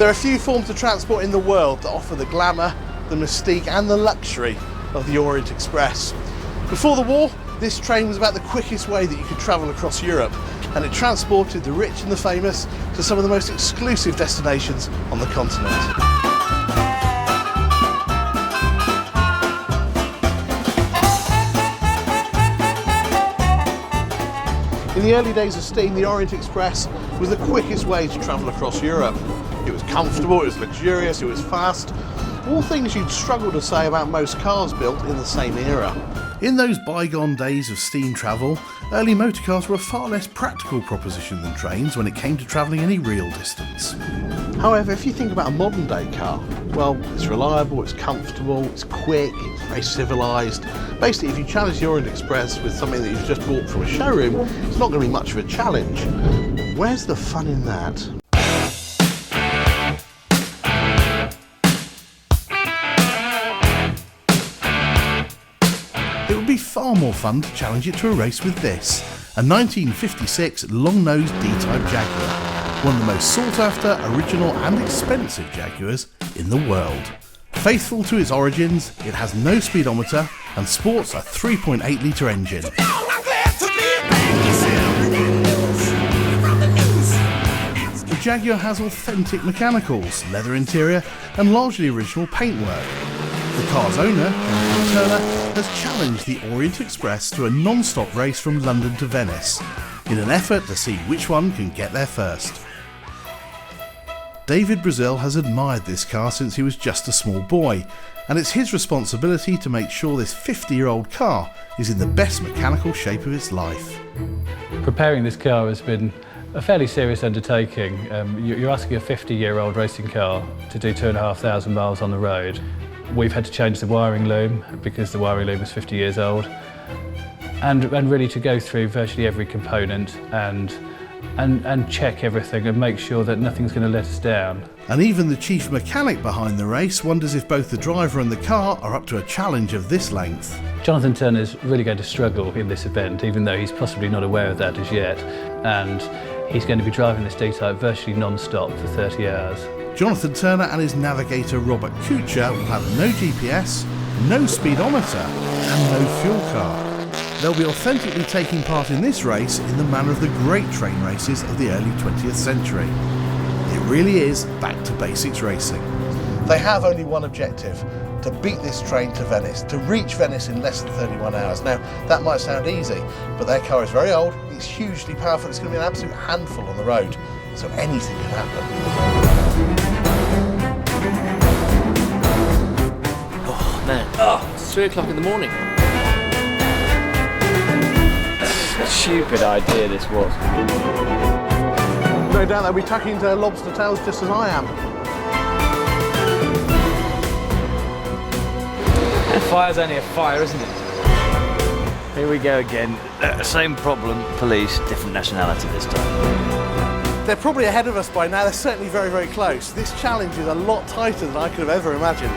There are few forms of transport in the world that offer the glamour, the mystique and the luxury of the Orient Express. Before the war, this train was about the quickest way that you could travel across Europe, and it transported the rich and the famous to some of the most exclusive destinations on the continent. In the early days of steam, the Orient Express was the quickest way to travel across Europe. It was comfortable, it was luxurious, it was fast, all things you'd struggle to say about most cars built in the same era. In those bygone days of steam travel, early motorcars were a far less practical proposition than trains when it came to travelling any real distance. However, if you think about a modern day car, well, it's reliable, it's comfortable, it's quick, it's very civilised. Basically, if you challenge the Orient Express with something that you've just bought from a showroom, it's not going to be much of a challenge. Where's the fun in that? It would be far more fun to challenge it to a race with this, a 1956 long-nosed D-type Jaguar, one of the most sought-after, original and expensive Jaguars in the world. Faithful to its origins, it has no speedometer and sports a 3.8 litre engine. The Jaguar has authentic mechanicals, leather interior and largely original paintwork. The car's owner, Jonathan Turner, has challenged the Orient Express to a non-stop race from London to Venice, in an effort to see which one can get there first. David Brazil has admired this car since he was just a small boy, and it's his responsibility to make sure this 50-year-old car is in the best mechanical shape of its life. Preparing this car has been a fairly serious undertaking. You're asking a 50-year-old racing car to do 2,500 miles on the road. We've had to change the wiring loom because the wiring loom is 50 years old, and really to go through virtually every component and check everything and make sure that nothing's going to let us down. And even the chief mechanic behind the race wonders if both the driver and the car are up to a challenge of this length. Jonathan Turner's really going to struggle in this event, even though he's possibly not aware of that as yet, and he's going to be driving this D-type virtually non-stop for 30 hours. Jonathan Turner and his navigator Robert Kuchar will have no GPS, no speedometer and no fuel car. They'll be authentically taking part in this race in the manner of the great train races of the early 20th century. It really is back to basics racing. They have only one objective: to beat this train to Venice, to reach Venice in less than 31 hours. Now, that might sound easy, but their car is very old, it's hugely powerful, it's going to be an absolute handful on the road, so anything can happen. It's 3 o'clock in the morning. Stupid idea this was. No doubt they'll be tucking their lobster tails just as I am. A fire's only a fire, isn't it? Here we go again. Same problem. Police, different nationality this time. They're probably ahead of us by now. They're certainly very, very close. This challenge is a lot tighter than I could have ever imagined.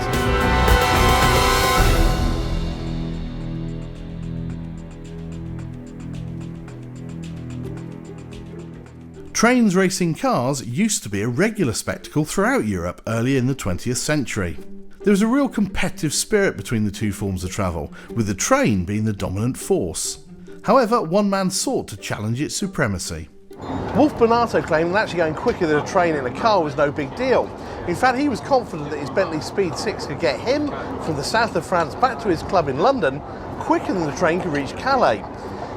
Trains racing cars used to be a regular spectacle throughout Europe early in the 20th century. There was a real competitive spirit between the two forms of travel, with the train being the dominant force. However, one man sought to challenge its supremacy. Wolf Bonato claimed that actually going quicker than a train in a car was no big deal. In fact, he was confident that his Bentley Speed 6 could get him from the south of France back to his club in London quicker than the train could reach Calais.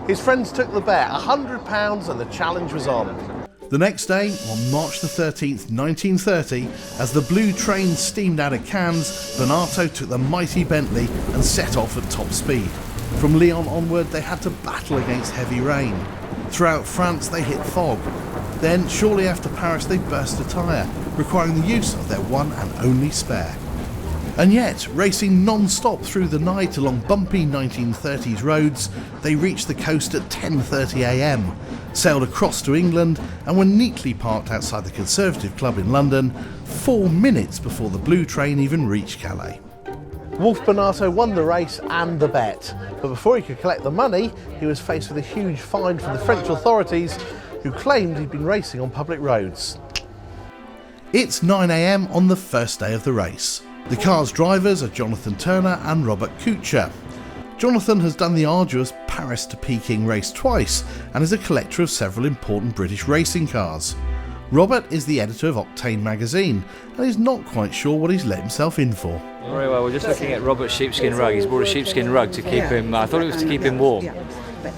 His friends took the bet, £100, and the challenge was on. The next day, on March the 13th, 1930, as the blue train steamed out of Cannes, Bonato took the mighty Bentley and set off at top speed. From Lyon onward, they had to battle against heavy rain. Throughout France, they hit fog. Then, shortly after Paris, they burst a tyre, requiring the use of their one and only spare. And yet, racing non-stop through the night along bumpy 1930s roads, they reached the coast at 10:30 a.m, sailed across to England and were neatly parked outside the Conservative Club in London 4 minutes before the blue train even reached Calais. Wolf Bonato won the race and the bet, but before he could collect the money, he was faced with a huge fine from the French authorities, who claimed he'd been racing on public roads. It's 9 AM on the first day of the race. The car's drivers are Jonathan Turner and Robert Kuchar. Jonathan has done the arduous Paris to Peking race twice and is a collector of several important British racing cars. Robert is the editor of Octane magazine and is not quite sure what he's let himself in for. Very well, we're just looking at Robert's sheepskin rug. He's bought a sheepskin rug to keep him, I thought it was to keep him warm.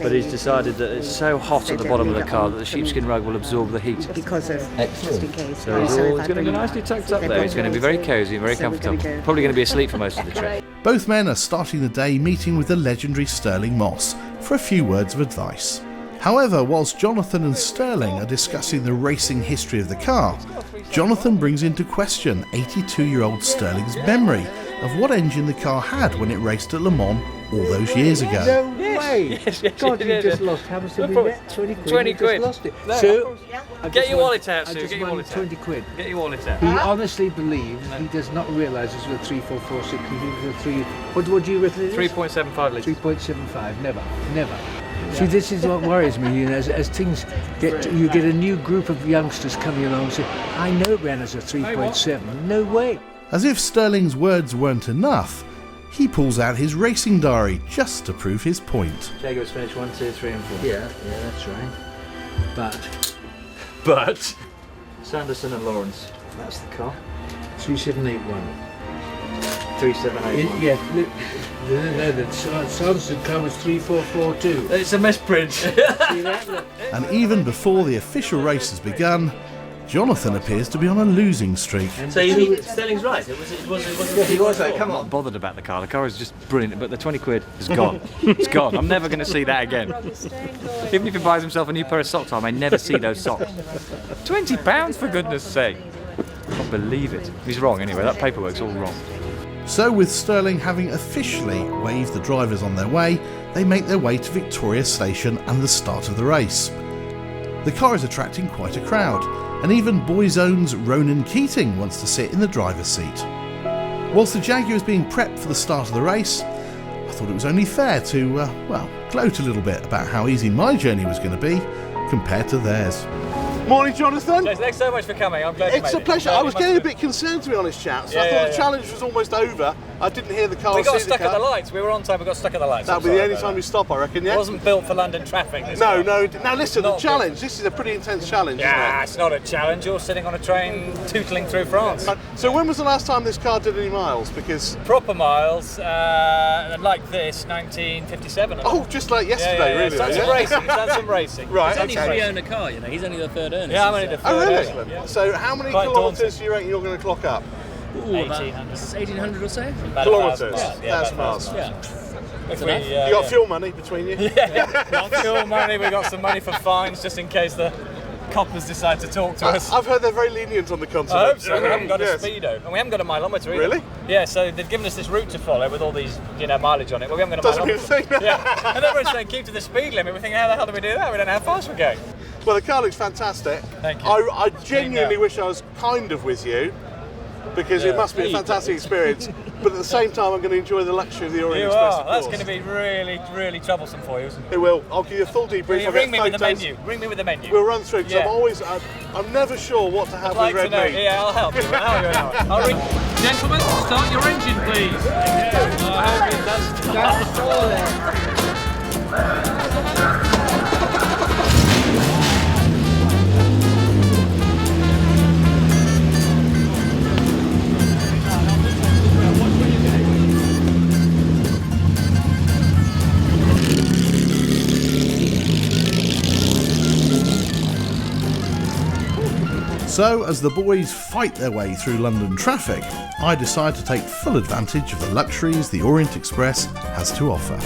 But he's decided that it's so hot at the bottom of the car that the sheepskin rug will absorb the heat. Because of, just in case. So it's going to be nicely tucked up there. It's going to be very cosy, very comfortable. Probably going to be asleep for most of the trip. Both men are starting the day meeting with the legendary Sterling Moss for a few words of advice. However, whilst Jonathan and Sterling are discussing the racing history of the car, Jonathan brings into question 82-year-old Sterling's memory of what engine the car had when it raced at Le Mans all those years ago. No way! Yes, God, you yes, just yes. lost how much No have we problem. bet? 20 quid. 20 You quid. just lost it. No, So, Get your wallet out, Sue. I Get just your won wallet out. 20 quid. Get your wallet out. He honestly believes, he does not realise this was a 3446. He thinks it's a 3. What do you reckon it is? 3.75 litres. 3.75. Never. See, this is what worries me. You know, as things you get a new group of youngsters coming along and say, "I know it ran as a 3.7." No way. As if Sterling's words weren't enough, he pulls out his racing diary just to prove his point. Jaguar's finished 1, 2, 3 and 4. Yeah, that's right. But Sanderson and Lawrence, that's the car. 3781. 3781. Yeah, no, the Sanderson car was 3442. It's a misprint. See that? And even before the official race has begun, Jonathan appears to be on a losing streak. So you think Sterling's right? It was. He was though. Come on. I'm not bothered about the car. The car is just brilliant, but the 20 quid is gone. It's gone. I'm never going to see that again. Even if he buys himself a new pair of socks, I may never see those socks. £20 for goodness sake! I can't believe it. He's wrong anyway. That paperwork's all wrong. So with Sterling having officially waved the drivers on their way, they make their way to Victoria Station and the start of the race. The car is attracting quite a crowd, and even Boyzone's Ronan Keating wants to sit in the driver's seat. Whilst the Jaguar is being prepped for the start of the race, I thought it was only fair to, gloat a little bit about how easy my journey was going to be compared to theirs. Morning, Jonathan. Thanks so much for coming. I'm glad you It's made a pleasure. it. I was getting a bit concerned, to be honest, chaps. I thought the challenge was almost over. I didn't hear the car. We got see stuck the at car. the lights. We were on time. We got stuck at the lights. That'll be the only time we stop, I reckon, yeah? It wasn't built for London traffic. This No. car. Now listen, the Not challenge. This is a pretty intense challenge, Yeah, isn't it's not a challenge. You're sitting on a train tootling through France. it? So when was the last time this car did any miles? Because Proper miles, like this, 1957. just like yesterday, really. He's done some racing. He's done some racing. Right, He's okay. only own a car, you know. He's only the third owner. Yeah, I'm only the third. Oh, really? owner. Yeah. So how many Quite kilometres do you reckon you're going to clock up? 1800. 1800 or so. About Kilometres? 1,000 miles. 1,000 miles. Yeah. If we, You got fuel money between you? got fuel money. We got some money for fines just in case the coppers decide to talk to us. I've heard they're very lenient on the continent. I hope so. We haven't got Yes. a speedo, and we haven't got a mileometer either. Really? Yeah. So they've given us this route to follow with all these, mileage on it. Well, we haven't got a Doesn't mean a mileometer. thing. Yeah. And everyone's saying keep to the speed limit. We're thinking, how the hell do we do that? We don't know how fast we're going. Well, the car looks fantastic. Thank you. I genuinely wish I was kind of with you, because it must be a fantastic experience. But at the same time, I'm going to enjoy the luxury of the Orient You Express. are. of That's course. going to be really, really troublesome for you, isn't it? It will. I'll give you a full debrief. I'll Ring get me with the photos. menu. Ring me with the menu. We'll run through, because Yeah. I'm never sure what to have I'd like with to red know. meat. Yeah, I'll help you. I'll ring. Gentlemen, start your engine, please. I hope it does. So, as the boys fight their way through London traffic, I decide to take full advantage of the luxuries the Orient Express has to offer.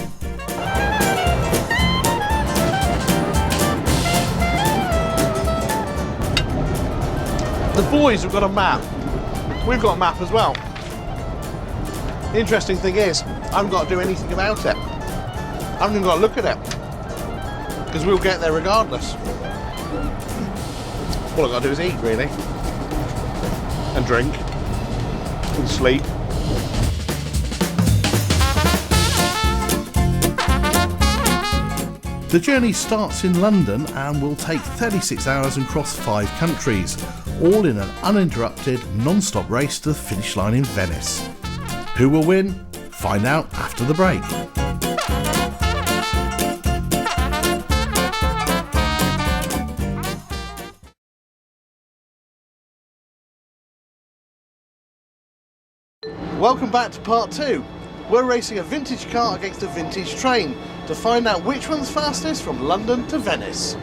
The boys have got a map. We've got a map as well. The interesting thing is, I haven't got to do anything about it. I haven't even got to look at it. Because we'll get there regardless. All I've got to do is eat, really. And drink. And sleep. The journey starts in London and will take 36 hours and cross 5 countries, all in an uninterrupted, non-stop race to the finish line in Venice. Who will win? Find out after the break. Welcome back to part 2. We're racing a vintage car against a vintage train to find out which one's fastest from London to Venice.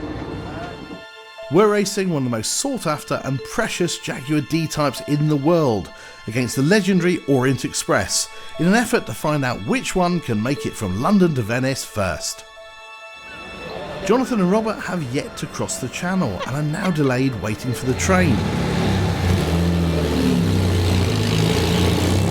We're racing one of the most sought after and precious Jaguar D-types in the world against the legendary Orient Express in an effort to find out which one can make it from London to Venice first. Jonathan and Robert have yet to cross the channel and are now delayed waiting for the train.